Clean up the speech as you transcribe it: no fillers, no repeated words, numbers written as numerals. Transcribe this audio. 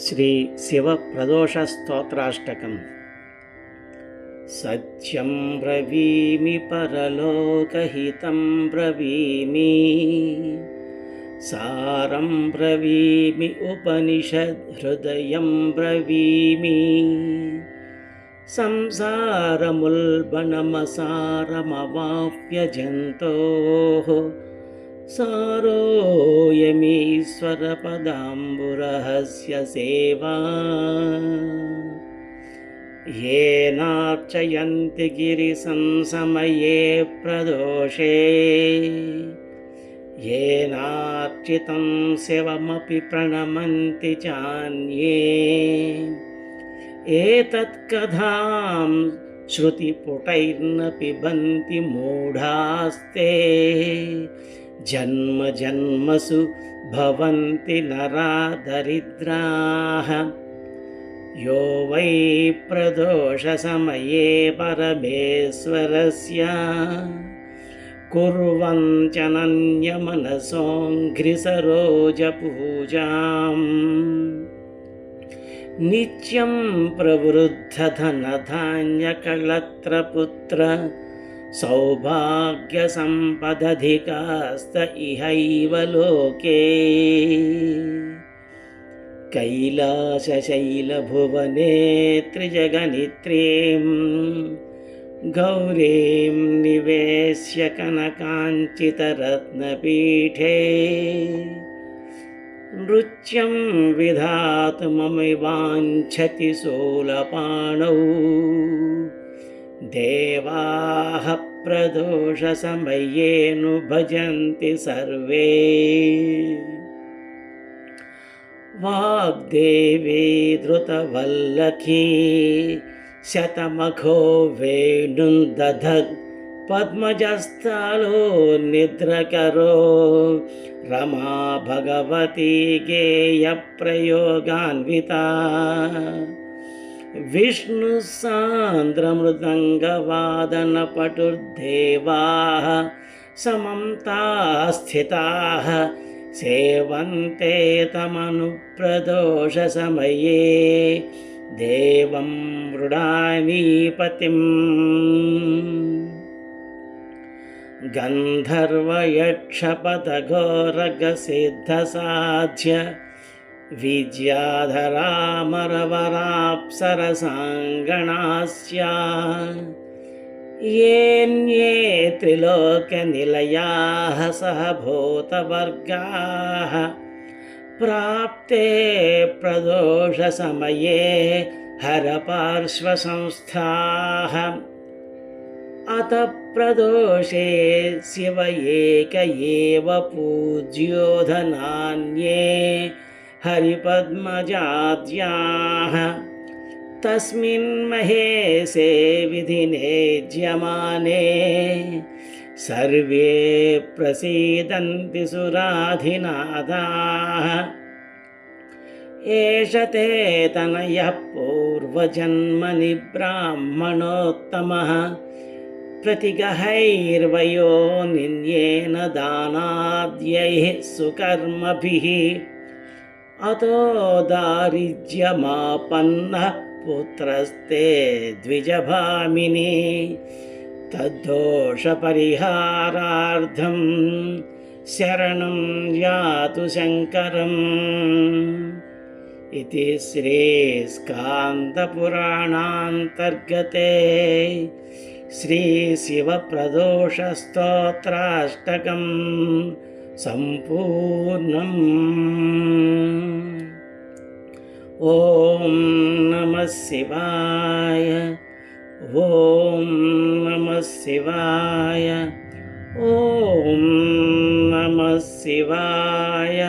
శ్రీ శివ ప్రదోష స్తోత్రాష్టకం. సత్యం బ్రవీమి పరలోకహితం బ్రవీమి, సారం బ్రవీమి ఉపనిషద్ హృదయం బ్రవీమి, సంసారముల్బణమసారమవాప్య జంతోః సారోయమీశ్వర పదాంబురహస్య సేవా. యేనార్చయంతి గిరిసంసమయే ప్రదోషే, యేనార్చితం శివమపి ప్రణమంతి చాన్యే. ఏతత్కథాం శృతిపుటైర్న పిబంతి మూఢాస్తే, జన్మ జన్మసు భవంతి నరా దరిద్రాః. యో వై ప్రదోష సమయే పరమేశ్వరస్య కుర్వంత్యనన్యమనసోऽఘ్రిసరోజ పూజాం. నిత్యం ప్రవృద్ధ ధనధాన్యకళత్రపుత్ర సౌభాగ్య సంపదధికాస్త ఇహైవ లోకే. కైలాసశైలభువనే త్రిజగనిత్రీం గౌరీం నివేశ్య కనకాంచితరత్నపీఠే. నృత్యం విధాతుమమివాంఛతి శూలపాణౌ, దేవాః ప్రదోషసమయేను భజంతి సర్వే. వాగ్దేవీ ధృతవల్లకీ శతమఖో వేణుం దధద్, పద్మజస్థలో నిద్రకరో రమా భగవతి గేయప్రయోగాన్వితా. విష్ణుసాంద్రమృదంగవాదనపటుర్దేవాः సమం ताः స్థితాः సేవంతే తమనుప్రదోషసమయే దేవం మృడానీపతిం. గంధర్వయక్షపదఘోరగసిద్ధసాధ్య విద్యాధరామరవరాప్సరసాంగణాస్య. యేన్యే త్రిలోకనిలయాः సహభూతవర్గాः ప్రాప్తే ప్రదోషసమయే హరపార్శ్వసంస్థాః. అత ప్రదోషే శివ ఏక ఏవ పూజ్యో ధనాన్యే హరిపద్మజాద్యాః. తస్మిన్ మహేశే విధినేజ్యమానే సర్వే ప్రసీదంతి సురాధినాథాః. ఏష తే తనయః పూర్వజన్మని బ్రాహ్మణోత్తమః, ప్రతిగహైర్వయో నిన్యేన దానాద్యైః సుకర్మభిః. అతో దారిద్ర్యమాపన్నః పుత్రస్తే ద్విజభామిని, తద్దోషపరిహారార్థం శరణం యాతు శంకరం. ఇతి శ్రీ స్కాందపురాణాంతర్గతే శ్రీ శివ ప్రదోష స్తోత్రాష్టకం సంపూర్ణం. ఓం నమః శివాయ, ఓం నమః శివాయ, ఓం నమః శివాయ.